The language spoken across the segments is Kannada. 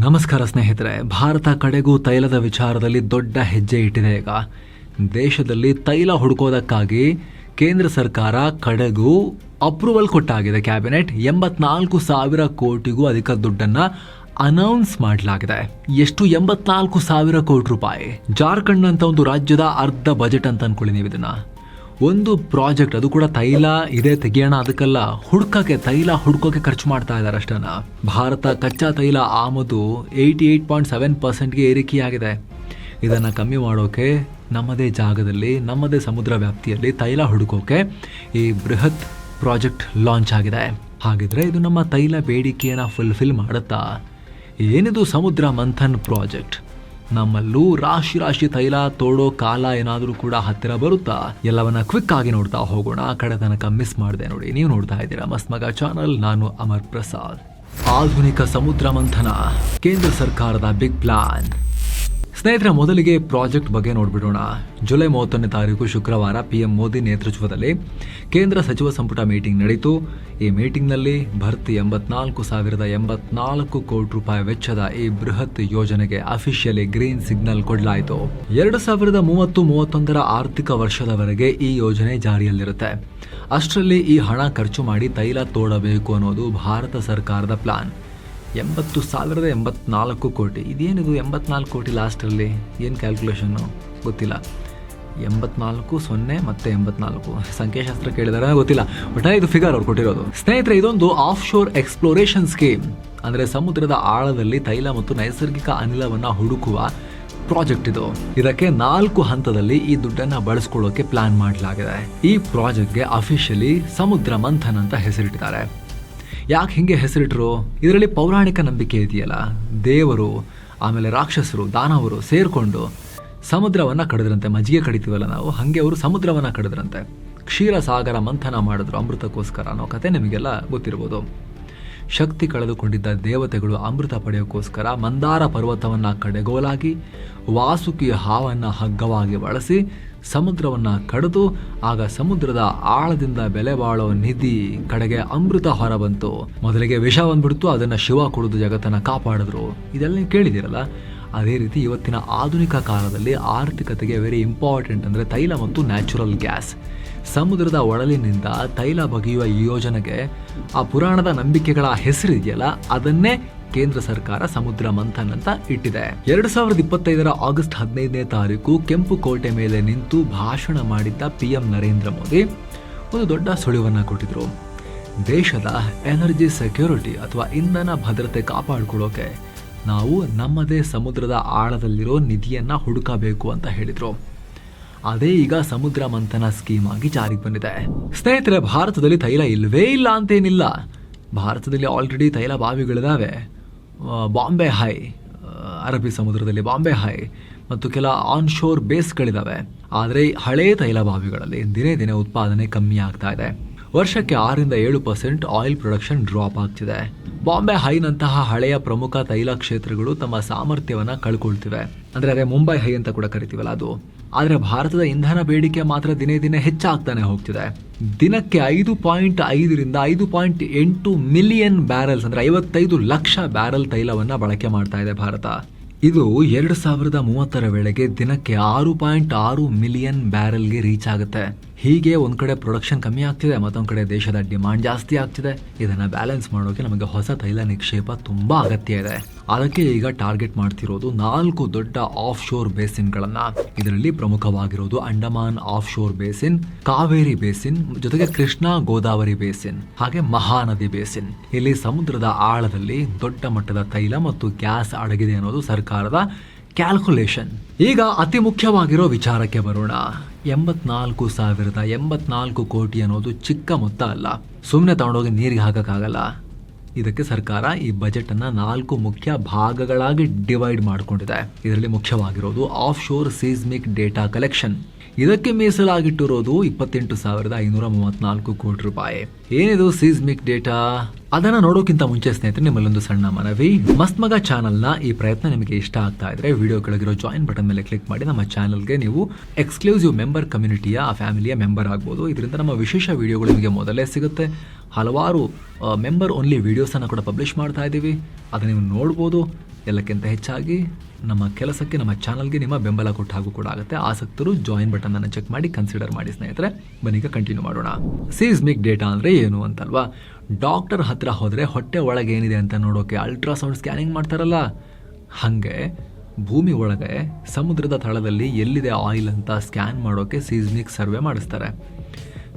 ನಮಸ್ಕಾರ ಸ್ನೇಹಿತರೆ, ಭಾರತ ಕಡೆಗೂ ತೈಲದ ವಿಚಾರದಲ್ಲಿ ದೊಡ್ಡ ಹೆಜ್ಜೆ ಇಟ್ಟಿದೆ. ಈಗ ದೇಶದಲ್ಲಿ ತೈಲ ಹುಡುಕೋದಕ್ಕಾಗಿ ಕೇಂದ್ರ ಸರ್ಕಾರ ಕಡೆಗೂ ಅಪ್ರೂವಲ್ ಕೊಟ್ಟಾಗಿದೆ. ಕ್ಯಾಬಿನೆಟ್ 84,000 ಕೋಟಿಗೂ ಅಧಿಕ ದುಡ್ಡನ್ನ ಅನೌನ್ಸ್ ಮಾಡಲಾಗಿದೆ. ಎಷ್ಟು? 84,000 ಕೋಟಿ ರೂಪಾಯಿ. ಜಾರ್ಖಂಡ್ ಅಂತ ಒಂದು ರಾಜ್ಯದ ಅರ್ಧ ಬಜೆಟ್ ಅಂತ ಅನ್ಕೊಳ್ಳಿ ನೀವು ಇದನ್ನ. ಒಂದು ಪ್ರಾಜೆಕ್ಟ್, ಅದು ಕೂಡ ತೈಲ ಇದೆ ತೆಗಿಯೋಣ ಅದಕ್ಕೆಲ್ಲ, ತೈಲ ಹುಡ್ಕೋಕೆ ಖರ್ಚು ಮಾಡ್ತಾ ಇದ್ದಾರೆ ಅಷ್ಟನ್ನ. ಭಾರತ ಕಚ್ಚಾ ತೈಲ ಆಮದು 88.7%ಗೆ ಏರಿಕೆಯಾಗಿದೆ. ಇದನ್ನು ಕಮ್ಮಿ ಮಾಡೋಕೆ ನಮ್ಮದೇ ಜಾಗದಲ್ಲಿ, ನಮ್ಮದೇ ಸಮುದ್ರ ವ್ಯಾಪ್ತಿಯಲ್ಲಿ ತೈಲ ಹುಡುಕೋಕೆ ಈ ಬೃಹತ್ ಪ್ರಾಜೆಕ್ಟ್ ಲಾಂಚ್ ಆಗಿದೆ. ಹಾಗಿದ್ರೆ ಇದು ನಮ್ಮ ತೈಲ ಬೇಡಿಕೆಯನ್ನು ಫುಲ್ಫಿಲ್ ಮಾಡುತ್ತಾ? ಏನಿದು ಸಮುದ್ರ ಮಂಥನ್ ಪ್ರಾಜೆಕ್ಟ್? ನಮ್ಮಲ್ಲೂ ರಾಶಿ ತೈಲ ತೋಡೋ ಕಾಲ ಏನಾದರೂ ಕೂಡ ಹತ್ತಿರ ಬರುತ್ತಾ? ಎಲ್ಲವನ್ನ ಕ್ವಿಕ್ ಆಗಿ ನೋಡ್ತಾ ಹೋಗೋಣ. ಕಡೆ ತನಕ ಮಿಸ್ ಮಾಡಿದೆ ನೋಡಿ. ನೀವು ನೋಡ್ತಾ ಇದ್ದೀರಾ ಮಸ್ತ್ ಮಗ ಚಾನಲ್. ನಾನು ಅಮರ್ ಪ್ರಸಾದ್. ಆಧುನಿಕ ಸಮುದ್ರ ಮಂಥನ, ಕೇಂದ್ರ ಸರ್ಕಾರದ ಬಿಗ್ ಪ್ಲಾನ್. ಸ್ನೇಹಿತರೆ, ಮೊದಲಿಗೆ ಪ್ರಾಜೆಕ್ಟ್ ಬಗ್ಗೆ ನೋಡ್ಬಿಡೋಣ. ಜುಲೈ 31ನೇ ತಾರೀಕು ಶುಕ್ರವಾರ PM ಮೋದಿ ನೇತೃತ್ವದಲ್ಲಿ ಕೇಂದ್ರ ಸಚಿವ ಸಂಪುಟ ಮೀಟಿಂಗ್ ನಡೀತು. ಈ ಮೀಟಿಂಗ್ನಲ್ಲಿ ಭರ್ತಿ 84,084 ಕೋಟಿ ರೂಪಾಯಿ ವೆಚ್ಚದ ಈ ಬೃಹತ್ ಯೋಜನೆಗೆ ಅಫಿಷಿಯಲಿ ಗ್ರೀನ್ ಸಿಗ್ನಲ್ ಕೊಡಲಾಯಿತು. 2030-31 ಆರ್ಥಿಕ ವರ್ಷದವರೆಗೆ ಈ ಯೋಜನೆ ಜಾರಿಯಲ್ಲಿರುತ್ತೆ. ಅಷ್ಟರಲ್ಲಿ ಈ ಹಣ ಖರ್ಚು ಮಾಡಿ ತೈಲ ತೋಡಬೇಕು ಅನ್ನೋದು ಭಾರತ ಸರ್ಕಾರದ ಪ್ಲಾನ್. 80,084 ಕೋಟಿ. ಇದೇನಿದು 84 ಕೋಟಿ ಲಾಸ್ಟಲ್ಲಿ? ಏನು ಕ್ಯಾಲ್ಕುಲೇಷನ್ನು ಗೊತ್ತಿಲ್ಲ. 84 0 ಮತ್ತೆ 84 ಸಂಖ್ಯಾಶಾಸ್ತ್ರ ಕೇಳಿದಾರೆ ಗೊತ್ತಿಲ್ಲ, ಬಟ್ ಇದು ಫಿಗರ್ ಅವ್ರು ಕೊಟ್ಟಿರೋದು. ಸ್ನೇಹಿತರೆ, ಇದೊಂದು ಆಫ್ ಶೋರ್ ಎಕ್ಸ್ಪ್ಲೋರೇಷನ್ ಸ್ಕೀಮ್. ಅಂದರೆ ಸಮುದ್ರದ ಆಳದಲ್ಲಿ ತೈಲ ಮತ್ತು ನೈಸರ್ಗಿಕ ಅನಿಲವನ್ನು ಹುಡುಕುವ ಪ್ರಾಜೆಕ್ಟ್ ಇದು. ಇದಕ್ಕೆ 4 ಹಂತದಲ್ಲಿ ಈ ದುಡ್ಡನ್ನು ಬಳಸ್ಕೊಳ್ಳೋಕೆ ಪ್ಲಾನ್ ಮಾಡಲಾಗಿದೆ. ಈ ಪ್ರಾಜೆಕ್ಟ್ಗೆ ಅಫಿಷಿಯಲಿ ಸಮುದ್ರ ಮಂಥನ್ ಅಂತ ಹೆಸರಿಟ್ಟಿದ್ದಾರೆ. ಯಾಕೆ ಹಿಂಗೆ ಹೆಸರಿಟ್ರು? ಇದರಲ್ಲಿ ಪೌರಾಣಿಕ ನಂಬಿಕೆ ಇದೆಯಲ್ಲ, ದೇವರು ಆಮೇಲೆ ರಾಕ್ಷಸರು, ದಾನವರು ಸೇರ್ಕೊಂಡು ಸಮುದ್ರವನ್ನ ಕಡಿದ್ರಂತೆ. ಮಜ್ಜಿಗೆ ಕಡಿತೀವಲ್ಲ ನಾವು, ಹಾಗೆ ಅವರು ಸಮುದ್ರವನ್ನ ಕಡಿದ್ರಂತೆ. ಕ್ಷೀರಸಾಗರ ಮಂಥನ ಮಾಡಿದ್ರು ಅಮೃತಕ್ಕೋಸ್ಕರ ಅನ್ನೋ ಕತೆ ನಿಮಗೆಲ್ಲ ಗೊತ್ತಿರ್ಬೋದು. ಶಕ್ತಿ ಕಳೆದುಕೊಂಡಿದ್ದ ದೇವತೆಗಳು ಅಮೃತ ಪಡೆಯೋಕ್ಕೋಸ್ಕರ ಮಂದಾರ ಪರ್ವತವನ್ನ ಕಡೆಗೋಲಾಗಿ ವಾಸುಕಿ ಹಾವನ್ನ ಹಗ್ಗವಾಗಿ ಬಳಸಿ ಸಮುದ್ರವನ್ನ ಕಡಿದು, ಆಗ ಸಮುದ್ರದ ಆಳದಿಂದ ಬೆಲೆ ಬಾಳೋ ನಿಧಿ ಕಡೆಗೆ ಅಮೃತ ಹೊರ ಬಂತು. ಮೊದಲಿಗೆ ವಿಷ ಬಂದ್ಬಿಡ್ತು, ಅದನ್ನ ಶಿವ ಕುಡಿದು ಜಗತ್ತನ್ನ ಕಾಪಾಡಿದ್ರು. ಇದೆಲ್ಲ ನೀವು ಕೇಳಿದಿರಲ್ಲ. ಅದೇ ರೀತಿ ಇವತ್ತಿನ ಆಧುನಿಕ ಕಾಲದಲ್ಲಿ ಆರ್ಥಿಕತೆಗೆ ವೆರಿ ಇಂಪಾರ್ಟೆಂಟ್ ಅಂದರೆ ತೈಲ ಮತ್ತು ನ್ಯಾಚುರಲ್ ಗ್ಯಾಸ್. ಸಮುದ್ರದ ಒಳಲಿನಿಂದ ತೈಲ ಬಗೆಯುವ ಈ ಯೋಜನೆಗೆ ಆ ಪುರಾಣದ ನಂಬಿಕೆಗಳ ಹೆಸರಿದೆಯಲ್ಲ, ಅದನ್ನೇ ಕೇಂದ್ರ ಸರ್ಕಾರ ಸಮುದ್ರ ಮಂಥನ್ ಅಂತ ಇಟ್ಟಿದೆ. 2025 ಆಗಸ್ಟ್ 15ನೇ ತಾರೀಕು ಕೆಂಪು ಕೋಟೆ ಮೇಲೆ ನಿಂತು ಭಾಷಣ ಮಾಡಿದ್ದ PM ನರೇಂದ್ರ ಮೋದಿ ಒಂದು ದೊಡ್ಡ ಸುಳಿವನ್ನ ಕೊಟ್ಟಿದ್ರು. ದೇಶದ ಎನರ್ಜಿ ಸೆಕ್ಯೂರಿಟಿ ಅಥವಾ ಇಂಧನ ಭದ್ರತೆ ಕಾಪಾಡಿಕೊಳ್ಳೋಕೆ ನಾವು ನಮ್ಮದೇ ಸಮುದ್ರದ ಆಳದಲ್ಲಿರೋ ನಿಧಿಯನ್ನ ಹುಡುಕಬೇಕು ಅಂತ ಹೇಳಿದ್ರು. ಅದೇ ಈಗ ಸಮುದ್ರ ಮಂಥನ ಸ್ಕೀಮ್ ಆಗಿ ಜಾರಿಗೆ ಬಂದಿದೆ. ಸ್ನೇಹಿತರೆ, ಭಾರತದಲ್ಲಿ ತೈಲ ಇಲ್ಲವೇ ಇಲ್ಲ ಅಂತೇನಿಲ್ಲ. ಭಾರತದಲ್ಲಿ ಆಲ್ರೆಡಿ ತೈಲ ಬಾವಿಗಳಿದಾವೆ. ಬಾಂಬೆ ಹೈ, ಅರಬ್ಬಿ ಸಮುದ್ರದಲ್ಲಿ ಬಾಂಬೆ ಹೈ ಮತ್ತು ಕೆಲ ಆನ್ ಶೋರ್ ಬೇಸ್ಗಳಿದಾವೆ. ಆದರೆ ಹಳೇ ತೈಲ ಬಾವಿಗಳಲ್ಲಿ ದಿನೇ ದಿನೇ ಉತ್ಪಾದನೆ ಕಮ್ಮಿ ಆಗ್ತಾ ಇದೆ. ವರ್ಷಕ್ಕೆ 6-7% ಆಯಿಲ್ ಪ್ರೊಡಕ್ಷನ್ ಡ್ರಾಪ್ ಆಗ್ತಿದೆ. ಬಾಂಬೆ ಹೈನಂತಹ ಹಳೆಯ ಪ್ರಮುಖ ತೈಲ ಕ್ಷೇತ್ರಗಳು ತಮ್ಮ ಸಾಮರ್ಥ್ಯವನ್ನ ಕಳ್ಕೊಳ್ತಿವೆ. ಅಂದ್ರೆ ಅದೇ ಮುಂಬೈ ಹೈ ಅಂತ ಕೂಡ ಕರಿತೀವಲ್ಲ ಅದು. ಆದರೆ ಭಾರತದ ಇಂಧನ ಬೇಡಿಕೆ ಮಾತ್ರ ದಿನೇ ದಿನೇ ಹೆಚ್ಚಾಗ್ತಾನೆ ಹೋಗ್ತಿದೆ. ದಿನಕ್ಕೆ 5.5 5.8 ಮಿಲಿಯನ್ ಬ್ಯಾರೆಲ್ಸ್ ಅಂದ್ರೆ 55 ಲಕ್ಷ ಬ್ಯಾರೆಲ್ ತೈಲವನ್ನ ಬಳಕೆ ಮಾಡ್ತಾ ಇದೆ ಭಾರತ. ಇದು 2030 ವೇಳೆಗೆ ದಿನಕ್ಕೆ 6.6 ಮಿಲಿಯನ್ ಬ್ಯಾರೆಲ್ಗೆ ರೀಚ್ ಆಗುತ್ತೆ. ಹೀಗೆ ಒಂದ್ ಕಡೆ ಪ್ರೊಡಕ್ಷನ್ ಕಮ್ಮಿ ಆಗ್ತಿದೆ, ಮತ್ತೊಂದ್ ಕಡೆ ದೇಶದ ಡಿಮಾಂಡ್ ಜಾಸ್ತಿ ಆಗ್ತಿದೆ. ಇದನ್ನ ಬ್ಯಾಲೆನ್ಸ್ ಮಾಡೋಕೆ ನಮಗೆ ಹೊಸ ತೈಲ ನಿಕ್ಷೇಪ ತುಂಬಾ ಅಗತ್ಯ ಇದೆ. ಅದಕ್ಕೆ ಈಗ ಟಾರ್ಗೆಟ್ ಮಾಡ್ತಿರೋದು 4 ದೊಡ್ಡ ಆಫ್ ಶೋರ್ ಬೇಸಿನ್ಗಳನ್ನ. ಇದರಲ್ಲಿ ಪ್ರಮುಖವಾಗಿರೋದು Andaman off shore basin, Kaveri basin, ಜೊತೆಗೆ ಕೃಷ್ಣಾ ಗೋದಾವರಿ ಬೇಸಿನ್, ಹಾಗೆ ಮಹಾನದಿ ಬೇಸಿನ್. ಇಲ್ಲಿ ಸಮುದ್ರದ ಆಳದಲ್ಲಿ ದೊಡ್ಡ ಮಟ್ಟದ ತೈಲ ಮತ್ತು ಗ್ಯಾಸ್ ಅಡಗಿದೆ ಅನ್ನೋದು ಸರ್ಕಾರದ ಕ್ಯಾಲ್ಕುಲೇಷನ್. ಈಗ ಅತಿ ಮುಖ್ಯವಾಗಿರೋ ವಿಚಾರಕ್ಕೆ ಬರೋಣ. 84,084 ಕೋಟಿ ಅನ್ನೋದು ಚಿಕ್ಕ ಮೊತ್ತ ಅಲ್ಲ. ಸುಮ್ಮನೆ ತಗೊಂಡೋಗಿ ನೀರಿಗೆ ಹಾಕಕ್ಕಾಗಲ್ಲ. ಇದಕ್ಕೆ ಸರ್ಕಾರ ಈ ಬಜೆಟ್ ಅನ್ನ 4 ಮುಖ್ಯ ಭಾಗಗಳಾಗಿ ಡಿವೈಡ್ ಮಾಡಿಕೊಂಡಿದೆ. ಇದರಲ್ಲಿ ಮುಖ್ಯವಾಗಿರೋದು of sure seismic data collection. ಇದಕ್ಕೆ ಮೀಸಲಾಗಿಟ್ಟಿರೋದು 28,534 ಕೋಟಿ ರೂಪಾಯಿ. ಏನಿದು ಸೀಸ್ಮಿಕ್ ಡೇಟಾ? ಅದನ್ನ ನೋಡೋಕ್ಕಿಂತ ಮುಂಚೆ ಸ್ನೇಹಿತರೆ, ನಿಮ್ಮಲ್ಲೊಂದು ಸಣ್ಣ ಮನವಿ. ಮಸ್ತ್ ಮಗ ಚಾನಲ್ನ ಈ ಪ್ರಯತ್ನ ನಿಮಗೆ ಇಷ್ಟ ಆಗ್ತಾ ಇದ್ರೆ ವಿಡಿಯೋ ಕೆಳಗಿರೋ ಜಾಯಿನ್ ಬಟನ್ ಮೇಲೆ ಕ್ಲಿಕ್ ಮಾಡಿ ನಮ್ಮ ಚಾನಲ್ಗೆ ನೀವು ಎಕ್ಸ್ಕ್ಲೂಸಿವ್ ಮೆಂಬರ್ ಕಮ್ಯುನಿಟಿಯ ಫ್ಯಾಮಿಲಿಯ ಮೆಂಬರ್ ಆಗ್ಬೋದು. ಇದರಿಂದ ನಮ್ಮ ವಿಶೇಷ ವಿಡಿಯೋಗಳು ನಿಮಗೆ ಮೊದಲೇ ಸಿಗುತ್ತೆ. ಹಲವಾರು ಮೆಂಬರ್ ಓನ್ಲಿ ವಿಡಿಯೋಸನ್ನು ಕೂಡ ಪಬ್ಲಿಷ್ ಮಾಡ್ತಾ ಇದ್ದೀವಿ. ಅದನ್ನು ನೀವು ನೋಡ್ಬೋದು. ಎಲ್ಲಕ್ಕಿಂತ ಹೆಚ್ಚಾಗಿ ನಮ್ಮ ಕೆಲಸಕ್ಕೆ, ನಮ್ಮ ಚಾನಲ್ಗೆ ನಿಮ್ಮ ಬೆಂಬಲ ಕೊಟ್ಟ ಹಾಗೂ ಕೂಡ ಆಗುತ್ತೆ. ಆಸಕ್ತರು ಜಾಯಿನ್ ಬಟನ್ ಅನ್ನು ಚೆಕ್ ಮಾಡಿ ಕನ್ಸಿಡರ್ ಮಾಡಿ ಸ್ನೇಹಿತರೆ. ಬನ್ನೀಗ ಕಂಟಿನ್ಯೂ ಮಾಡೋಣ. ಸೀಸ್ಮಿಕ್ ಡೇಟಾ ಅಂದರೆ ಏನು ಅಂತಲ್ವಾ? ಡಾಕ್ಟರ್ ಹತ್ರ ಹೋದರೆ ಹೊಟ್ಟೆ ಒಳಗೆ ಏನಿದೆ ಅಂತ ನೋಡೋಕೆ ಅಲ್ಟ್ರಾಸೌಂಡ್ ಸ್ಕ್ಯಾನಿಂಗ್ ಮಾಡ್ತಾರಲ್ಲ, ಹಾಗೆ ಭೂಮಿ ಒಳಗೆ ಸಮುದ್ರದ ತಳದಲ್ಲಿ ಎಲ್ಲಿದೆ ಆಯಿಲ್ ಅಂತ ಸ್ಕ್ಯಾನ್ ಮಾಡೋಕೆ ಸೀಸ್ಮಿಕ್ ಸರ್ವೆ ಮಾಡಿಸ್ತಾರೆ.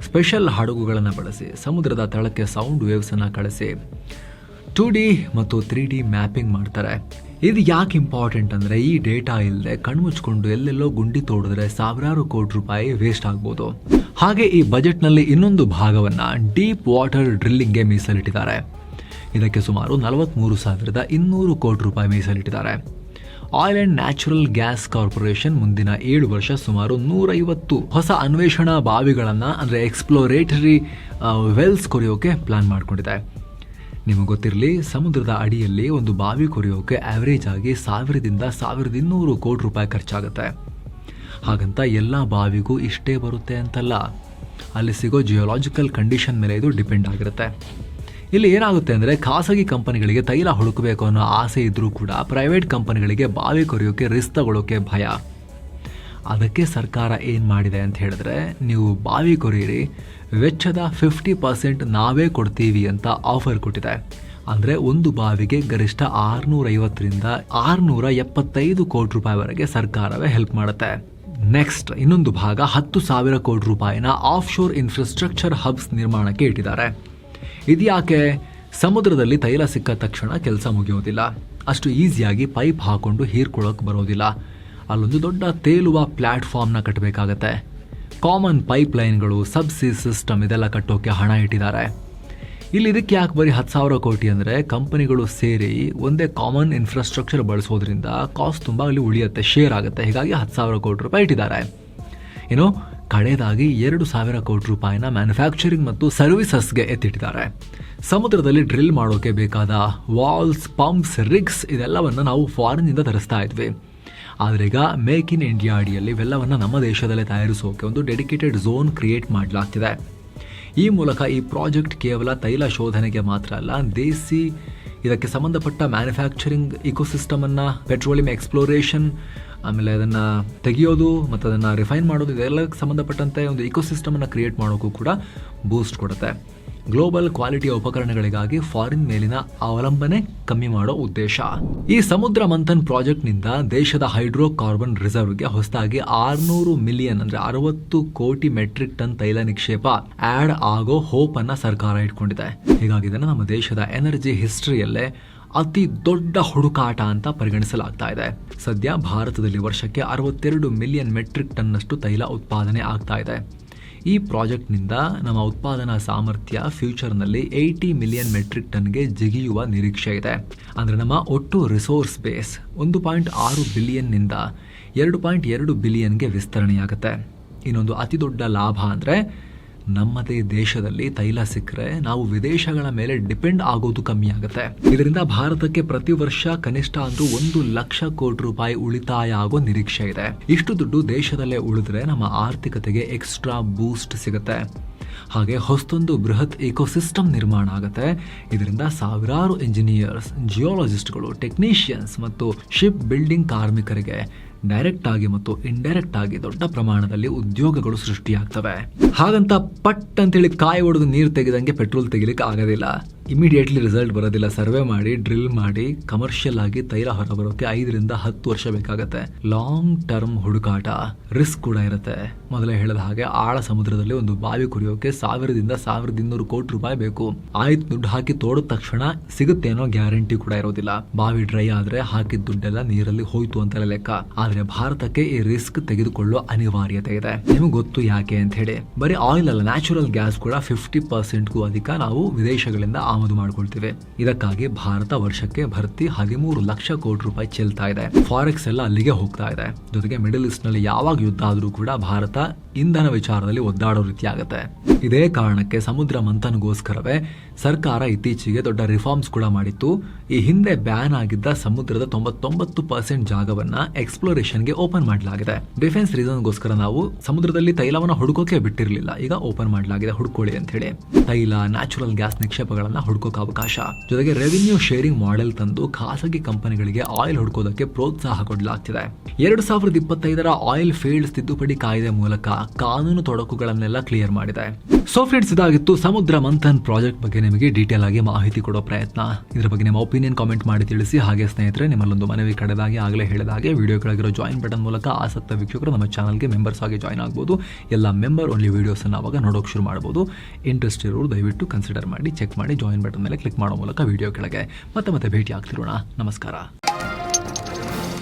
ಸ್ಪೆಷಲ್ ಹಡಗುಗಳನ್ನು ಬಳಸಿ ಸಮುದ್ರದ ತಳಕ್ಕೆ ಸೌಂಡ್ ವೇವ್ಸನ್ನು ಕಳಿಸಿ 2D ಮತ್ತು 3D ಮ್ಯಾಪಿಂಗ್ ಮಾಡ್ತಾರೆ. ಇದು ಯಾಕೆ ಇಂಪಾರ್ಟೆಂಟ್ ಅಂದರೆ ಈ ಡೇಟಾ ಇಲ್ಲದೆ ಕಣ್ಮುಚ್ಕೊಂಡು ಎಲ್ಲೆಲ್ಲೋ ಗುಂಡಿ ತೋಡಿದ್ರೆ ಸಾವಿರಾರು ಕೋಟಿ ರೂಪಾಯಿ ವೇಸ್ಟ್ ಆಗ್ಬೋದು. ಹಾಗೆ ಈ ಬಜೆಟ್ನಲ್ಲಿ ಇನ್ನೊಂದು ಭಾಗವನ್ನು ಡೀಪ್ ವಾಟರ್ ಡ್ರಿಲ್ಲಿಂಗ್ಗೆ ಮೀಸಲಿಟ್ಟಿದ್ದಾರೆ. ಇದಕ್ಕೆ ಸುಮಾರು 43,200 ಕೋಟಿ ರೂಪಾಯಿ ಮೀಸಲಿಟ್ಟಿದ್ದಾರೆ. Oil and natural gas corporation ಮುಂದಿನ 7 ವರ್ಷ ಸುಮಾರು 150 ಹೊಸ ಅನ್ವೇಷಣಾ ಬಾವಿಗಳನ್ನು ಅಂದರೆ ಎಕ್ಸ್ಪ್ಲೋರೇಟರಿ ವೆಲ್ಸ್ ಕೊರೆಯೋಕೆ ಪ್ಲಾನ್ ಮಾಡಿಕೊಂಡಿದೆ. ನಿಮಗೆ ಗೊತ್ತಿರಲಿ, ಸಮುದ್ರದ ಅಡಿಯಲ್ಲಿ ಒಂದು ಬಾವಿ ಕೊರೆಯೋಕೆ ಆವ್ರೇಜ್ ಆಗಿ 1000ರಿಂದ 1200 ಕೋಟಿ ರೂಪಾಯಿ ಖರ್ಚಾಗುತ್ತೆ. ಹಾಗಂತ ಎಲ್ಲ ಬಾವಿಗೂ ಇಷ್ಟೇ ಬರುತ್ತೆ ಅಂತಲ್ಲ, ಅಲ್ಲಿ ಸಿಗೋ ಜಿಯೋಲಾಜಿಕಲ್ ಕಂಡೀಷನ್ ಮೇಲೆ ಇದು ಡಿಪೆಂಡ್ ಆಗಿರುತ್ತೆ. ಇಲ್ಲಿ ಏನಾಗುತ್ತೆ ಅಂದರೆ ಖಾಸಗಿ ಕಂಪನಿಗಳಿಗೆ ತೈಲ ಹುಡುಕಬೇಕು ಅನ್ನೋ ಆಸೆ ಇದ್ದರೂ ಕೂಡ ಪ್ರೈವೇಟ್ ಕಂಪನಿಗಳಿಗೆ ಬಾವಿ ಕೊರೆಯೋಕೆ ರಿಸ್ಕ್ ತಗೊಳ್ಳೋಕೆ ಭಯ. ಅದಕ್ಕೆ ಸರ್ಕಾರ ಏನು ಮಾಡಿದೆ ಅಂತ ಹೇಳಿದ್ರೆ, ನೀವು ಬಾವಿ ಕೊರೆಯಿರಿ, ವೆಚ್ಚದ 50% ನಾವೇ ಕೊಡ್ತೀವಿ ಅಂತ ಆಫರ್ ಕೊಟ್ಟಿದೆ. ಅಂದರೆ ಒಂದು ಬಾವಿಗೆ ಗರಿಷ್ಠ 650ರಿಂದ 675 ಕೋಟಿ ರೂಪಾಯಿವರೆಗೆ ಸರ್ಕಾರವೇ ಹೆಲ್ಪ್ ಮಾಡುತ್ತೆ. ನೆಕ್ಸ್ಟ್ ಇನ್ನೊಂದು ಭಾಗ 10,000 ಕೋಟಿ ರೂಪಾಯಿನ ಆಫ್ ಶೋರ್ ಇನ್ಫ್ರಾಸ್ಟ್ರಕ್ಚರ್ ಹಬ್ಸ್ ನಿರ್ಮಾಣಕ್ಕೆ ಇಟ್ಟಿದ್ದಾರೆ. ಇದ್ಯಾಕೆ? ಸಮುದ್ರದಲ್ಲಿ ತೈಲ ಸಿಕ್ಕ ತಕ್ಷಣ ಕೆಲಸ ಮುಗಿಯೋದಿಲ್ಲ, ಅಷ್ಟು ಈಸಿಯಾಗಿ ಪೈಪ್ ಹಾಕೊಂಡು ಹೀರ್ಕೊಳ್ಳೋಕೆ ಬರೋದಿಲ್ಲ. ಅಲ್ಲೊಂದು ದೊಡ್ಡ ತೇಲುವ ಪ್ಲ್ಯಾಟ್ಫಾರ್ಮ್ನ ಕಟ್ಟಬೇಕಾಗತ್ತೆ. ಕಾಮನ್ ಪೈಪ್ ಲೈನ್ಗಳು, ಸಬ್ಸಿ ಸಿಸ್ಟಮ್ ಇದೆಲ್ಲ ಕಟ್ಟೋಕೆ ಹಣ ಇಟ್ಟಿದ್ದಾರೆ. ಇಲ್ಲಿ ಇದಕ್ಕೆ ಯಾಕೆ ಬರೀ 10,000 ಕೋಟಿ ಅಂದರೆ, ಕಂಪನಿಗಳು ಸೇರಿ ಒಂದೇ ಕಾಮನ್ ಇನ್ಫ್ರಾಸ್ಟ್ರಕ್ಚರ್ ಬಳಸೋದ್ರಿಂದ ಕಾಸ್ಟ್ ತುಂಬ ಅಲ್ಲಿ ಉಳಿಯುತ್ತೆ, ಶೇರ್ ಆಗುತ್ತೆ. ಹೀಗಾಗಿ 10,000 ಕೋಟಿ ರೂಪಾಯಿ ಇಟ್ಟಿದ್ದಾರೆ. ಏನು ಕಡೆಯದಾಗಿ 2,000 ಕೋಟಿ ರೂಪಾಯಿನ ಮ್ಯಾನುಫ್ಯಾಕ್ಚರಿಂಗ್ ಮತ್ತು ಸರ್ವಿಸಸ್ಗೆ ಎತ್ತಿಟ್ಟಿದ್ದಾರೆ. ಸಮುದ್ರದಲ್ಲಿ ಡ್ರಿಲ್ ಮಾಡೋಕೆ ಬೇಕಾದ ವಾಲ್ಸ್, ಪಂಪ್ಸ್, ರಿಗ್ಸ್ ಇದೆಲ್ಲವನ್ನು ನಾವು ಫಾರಿನ್ನಿಂದ ತರಿಸ್ತಾ ಇದ್ವಿ. ಆದರೆ ಈಗ ಮೇಕ್ ಇನ್ ಇಂಡಿಯಾ ಅಡಿಯಲ್ಲಿ ಇವೆಲ್ಲವನ್ನು ನಮ್ಮ ದೇಶದಲ್ಲೇ ತಯಾರಿಸೋಕೆ ಒಂದು ಡೆಡಿಕೇಟೆಡ್ ಝೋನ್ ಕ್ರಿಯೇಟ್ ಮಾಡಲಾಗ್ತಿದೆ. ಈ ಮೂಲಕ ಈ ಪ್ರಾಜೆಕ್ಟ್ ಕೇವಲ ತೈಲ ಶೋಧನೆಗೆ ಮಾತ್ರ ಅಲ್ಲ, ದೇಸಿ ಇದಕ್ಕೆ ಸಂಬಂಧಪಟ್ಟ ಮ್ಯಾನುಫ್ಯಾಕ್ಚರಿಂಗ್ ಇಕೋಸಿಸ್ಟಮನ್ನು, ಪೆಟ್ರೋಲಿಯಂ ಎಕ್ಸ್ಪ್ಲೋರೇಷನ್, ಆಮೇಲೆ ಅದನ್ನು ತೆಗೆಯೋದು ಮತ್ತು ಅದನ್ನು ರಿಫೈನ್ ಮಾಡೋದು, ಇದೆಲ್ಲಕ್ಕೆ ಸಂಬಂಧಪಟ್ಟಂತೆ ಒಂದು ಇಕೋಸಿಸ್ಟಮನ್ನು ಕ್ರಿಯೇಟ್ ಮಾಡೋಕ್ಕೂ ಕೂಡ ಬೂಸ್ಟ್ ಕೊಡುತ್ತೆ. ಗ್ಲೋಬಲ್ ಕ್ವಾಲಿಟಿಯ ಉಪಕರಣಗಳಿಗಾಗಿ ಫಾರಿನ್ ಮೇಲಿನ ಅವಲಂಬನೆ ಕಮ್ಮಿ ಮಾಡೋ ಉದ್ದೇಶ. ಈ ಸಮುದ್ರ ಮಂಥನ್ ಪ್ರಾಜೆಕ್ಟ್ನಿಂದ ದೇಶದ ಹೈಡ್ರೋ ಕಾರ್ಬನ್ ರಿಸರ್ವ್ಗೆ ಹೊಸದಾಗಿ 600 ಮಿಲಿಯನ್ ಅಂದರೆ 60 ಕೋಟಿ ಮೆಟ್ರಿಕ್ ಟನ್ ತೈಲ ನಿಕ್ಷೇಪ ಆಡ್ ಆಗೋ ಹೋಪ್ ಅನ್ನ ಸರ್ಕಾರ ಇಟ್ಕೊಂಡಿದೆ. ಹೀಗಾಗಿ ಇದನ್ನು ನಮ್ಮ ದೇಶದ ಎನರ್ಜಿ ಹಿಸ್ಟ್ರಿಯಲ್ಲೇ ಅತಿ ದೊಡ್ಡ ಹುಡುಕಾಟ ಅಂತ ಪರಿಗಣಿಸಲಾಗ್ತಾ ಇದೆ. ಸದ್ಯ ಭಾರತದಲ್ಲಿ ವರ್ಷಕ್ಕೆ 62 ಮಿಲಿಯನ್ ಮೆಟ್ರಿಕ್ ಟನ್ನಷ್ಟು ತೈಲ ಉತ್ಪಾದನೆ ಆಗ್ತಾ ಇದೆ. ಈ ಪ್ರಾಜೆಕ್ಟ್ನಿಂದ ನಮ್ಮ ಉತ್ಪಾದನಾ ಸಾಮರ್ಥ್ಯ ಫ್ಯೂಚರ್ನಲ್ಲಿ 80 ಮಿಲಿಯನ್ ಮೆಟ್ರಿಕ್ ಟನ್ಗೆ ಜಿಗಿಯುವ ನಿರೀಕ್ಷೆ ಇದೆ. ಅಂದರೆ ನಮ್ಮ ಒಟ್ಟು ರಿಸೋರ್ಸ್ ಬೇಸ್ 1.6 ಬಿಲಿಯನ್ನಿಂದ 2.2 ಬಿಲಿಯನ್ಗೆ ವಿಸ್ತರಣೆಯಾಗುತ್ತೆ. ಇನ್ನೊಂದು ಅತಿ ದೊಡ್ಡ ಲಾಭ ಅಂದರೆ ನಮ್ಮದೇ ದೇಶದಲ್ಲಿ ತೈಲ ಸಿಕ್ಕರೆ ನಾವು ವಿದೇಶಗಳ ಮೇಲೆ ಡಿಪೆಂಡ್ ಆಗೋದು ಕಮ್ಮಿ ಆಗುತ್ತೆ. ಇದರಿಂದ ಭಾರತಕ್ಕೆ ಪ್ರತಿ ವರ್ಷ ಕನಿಷ್ಠ ಅಂದ್ರೂ 1 ಲಕ್ಷ ಕೋಟಿ ರೂಪಾಯಿ ಉಳಿತಾಯ ಆಗೋ ನಿರೀಕ್ಷೆ ಇದೆ. ಇಷ್ಟು ದುಡ್ಡು ದೇಶದಲ್ಲೇ ಉಳಿದ್ರೆ ನಮ್ಮ ಆರ್ಥಿಕತೆಗೆ ಎಕ್ಸ್ಟ್ರಾ ಬೂಸ್ಟ್ ಸಿಗುತ್ತೆ. ಹಾಗೆ ಹೊಸದೊಂದು ಬೃಹತ್ ಇಕೋಸಿಸ್ಟಮ್ ನಿರ್ಮಾಣ ಆಗುತ್ತೆ. ಇದರಿಂದ ಸಾವಿರಾರು ಇಂಜಿನಿಯರ್ಸ್, ಜಿಯೋಲಜಿಸ್ಟ್ಗಳು, ಟೆಕ್ನಿಷಿಯನ್ಸ್ ಮತ್ತು ಶಿಪ್ ಬಿಲ್ಡಿಂಗ್ ಕಾರ್ಮಿಕರಿಗೆ ಡೈರೆಕ್ಟ್ ಆಗಿ ಮತ್ತು ಇಂಡೈರೆಕ್ಟ್ ಆಗಿ ದೊಡ್ಡ ಪ್ರಮಾಣದಲ್ಲಿ ಉದ್ಯೋಗಗಳು ಸೃಷ್ಟಿಯಾಗ್ತವೆ. ಹಾಗಂತ ಪಟ್ ಅಂತೇಳಿ ಕಾಯಿ ಹೊಡೆದು ನೀರು ತೆಗೆದಂಗೆ ಪೆಟ್ರೋಲ್ ತೆಗಿಲಿಕ್ಕೆ ಆಗೋದಿಲ್ಲ. ಇಮಿಡಿಯೇಟ್ಲಿ ರಿಸಲ್ಟ್ ಬರೋದಿಲ್ಲ. ಸರ್ವೆ ಮಾಡಿ, ಡ್ರಿಲ್ ಮಾಡಿ, ಕಮರ್ಷಿಯಲ್ ಆಗಿ ತೈಲ ಹೊರಬರೋಕೆ 5ರಿಂದ 10 ವರ್ಷ ಬೇಕಾಗತ್ತೆ. ಲಾಂಗ್ ಟರ್ಮ್ ಹುಡುಕಾಟ, ರಿಸ್ಕ್ ಕೂಡ ಇರುತ್ತೆ. ಮೊದಲೇ ಹೇಳಿದ ಹಾಗೆ ಆಳ ಸಮುದ್ರದಲ್ಲಿ ಒಂದು ಬಾವಿ ಕುರಿಯೋಕೆ 1000ರಿಂದ 1200 ಕೋಟಿ ರೂಪಾಯಿ ಬೇಕು. ಆಯ್ತು, ದುಡ್ಡು ಹಾಕಿ ತೋಡಿದ ತಕ್ಷಣ ಸಿಗುತ್ತೆ ಅನ್ನೋ ಗ್ಯಾರಂಟಿ ಕೂಡ ಇರೋದಿಲ್ಲ. ಬಾವಿ ಡ್ರೈ ಆದ್ರೆ ಹಾಕಿದ ದುಡ್ಡೆಲ್ಲ ನೀರಲ್ಲಿ ಹೋಯ್ತು ಅಂತ ಲೆಕ್ಕ. ಆದ್ರೆ ಭಾರತಕ್ಕೆ ಈ ರಿಸ್ಕ್ ತೆಗೆದುಕೊಳ್ಳೋ ಅನಿವಾರ್ಯತೆ ಇದೆ. ನಿಮಗೆ ಗೊತ್ತು ಯಾಕೆ ಅಂತ ಹೇಳಿ. ಬರೀ ಆಯಿಲ್ ಅಲ್ಲ, ನ್ಯಾಚುರಲ್ ಗ್ಯಾಸ್ ಕೂಡ 50%ಗೂ ಅಧಿಕ ನಾವು ವಿದೇಶಗಳಿಂದ ಆಮದು ಮಾಡ್ಕೊಳ್ತೀವಿ. ಇದಕ್ಕಾಗಿ ಭಾರತ ವರ್ಷಕ್ಕೆ ಭರ್ತಿ 13 ಲಕ್ಷ ಕೋಟಿ ರೂಪಾಯಿ ಚೆಲ್ತಾ ಇದೆ. ಫಾರೆಕ್ಸ್ ಎಲ್ಲ ಅಲ್ಲಿಗೆ ಹೋಗ್ತಾ ಇದೆ. ಜೊತೆಗೆ ಮಿಡಲ್ ಈಸ್ಟ್ ನಲ್ಲಿ ಯಾವಾಗ ಯುದ್ಧ ಆದ್ರೂ ಕೂಡ ಭಾರತ ಇಂಧನ ವಿಚಾರದಲ್ಲಿ ಒದ್ದಾಡೋ ರೀತಿ ಆಗುತ್ತೆ. ಇದೇ ಕಾರಣಕ್ಕೆ ಸಮುದ್ರ ಮಂಥನಗೋಸ್ಕರವೇ ಸರ್ಕಾರ ಇತ್ತೀಚೆಗೆ ದೊಡ್ಡ ರಿಫಾರ್ಮ್ಸ್ ಕೂಡ ಮಾಡಿತ್ತು. ಈ ಹಿಂದೆ ಬ್ಯಾನ್ ಆಗಿದ್ದ ಸಮುದ್ರದ 99% ಜಾಗವನ್ನ ಎಕ್ಸ್ಪ್ಲೋರೇಷನ್ಗೆ ಓಪನ್ ಮಾಡಲಾಗಿದೆ. ಡಿಫೆನ್ಸ್ ರೀಸನ್ಗೋಸ್ಕರ ನಾವು ಸಮುದ್ರದಲ್ಲಿ ತೈಲವನ್ನ ಹುಡುಕೋಕೆ ಬಿಟ್ಟಿರಲಿಲ್ಲ, ಈಗ ಓಪನ್ ಮಾಡಲಾಗಿದೆ, ಹುಡ್ಕೊಳ್ಳಿ ಅಂತ ಹೇಳಿ. ತೈಲ, ನ್ಯಾಚುರಲ್ ಗ್ಯಾಸ್ ನಿಕ್ಷೇಪಗಳನ್ನ ಹುಡುಕೋಕೆ ಅವಕಾಶ. ಜೊತೆಗೆ ರೆವಿನ್ಯೂ ಶೇರಿಂಗ್ ಮಾಡೆಲ್ ತಂದು ಖಾಸಗಿ ಕಂಪನಿಗಳಿಗೆ ಆಯಿಲ್ ಹುಡುಕೋದಕ್ಕೆ ಪ್ರೋತ್ಸಾಹ ಕೊಡಲಾಗ್ತಿದೆ. 2025 ಆಯಿಲ್ ಫೀಲ್ಡ್ಸ್ ತಿದ್ದುಪಡಿ ಕಾಯ್ದೆ ಮೂಲಕ ಕಾನೂನು ತೊಡಕುಗಳನ್ನೆಲ್ಲ ಕ್ಲಿಯರ್ ಮಾಡಿದೆ. ಸೊ ಫ್ರೆಂಡ್ಸ್, ಇದಾಗಿತ್ತು ಸಮುದ್ರ ಮಂಥನ್ ಪ್ರಾಜೆಕ್ಟ್ ಬಗ್ಗೆ ನಿಮಗೆ ಡೀಟೇಲ್ ಆಗಿ ಮಾಹಿತಿ ಕೊಡೋ ಪ್ರಯತ್ನ. ಇದರ ಬಗ್ಗೆ ನಿಮ್ಮ ಒಪಿನಿಯನ್ ಕಾಮೆಂಟ್ ಮಾಡಿ ತಿಳಿಸಿ. ಹಾಗೆ ಸ್ನೇಹಿತರೆ, ನಿಮ್ಮಲ್ಲೊಂದು ಮನವಿ ಕಡೆದಾಗಿ ಆಗಲೇ ಹೇಳಿದಾಗೆ ವಿಡಿಯೋ ಕೆಳಗಿರೋ ಜಾಯಿನ್ ಬಟನ್ ಮೂಲಕ ಆಸಕ್ತ ವೀಕ್ಷಕರು ನಮ್ಮ ಚಾನಲ್ಗೆ ಮೆಂಬರ್ಸ್ ಆಗಿ ಜಾಯ್ನ್ ಆಗ್ಬೋದು. ಎಲ್ಲ ಮೆಂಬರ್ ಓನ್ಲಿ ವಿಡಿಯೋಸ್ ಅನ್ನು ಅವಾಗ ನೋಡೋಕೆ ಶುರು ಮಾಡಬಹುದು. ಇಂಟ್ರೆಸ್ಟ್ ಇರೋರು ದಯವಿಟ್ಟು ಕನ್ಸಿಡರ್ ಮಾಡಿ, ಚೆಕ್ ಮಾಡಿ, ಜಾಯಿನ್ ಬಟನ್ ಮೇಲೆ ಕ್ಲಿಕ್ ಮಾಡೋ ಮೂಲಕ ವಿಡಿಯೋ ಕೆಳಗೆ ಮತ್ತೆ ಭೇಟಿ ಆಗ್ತಿರೋಣ. ನಮಸ್ಕಾರ.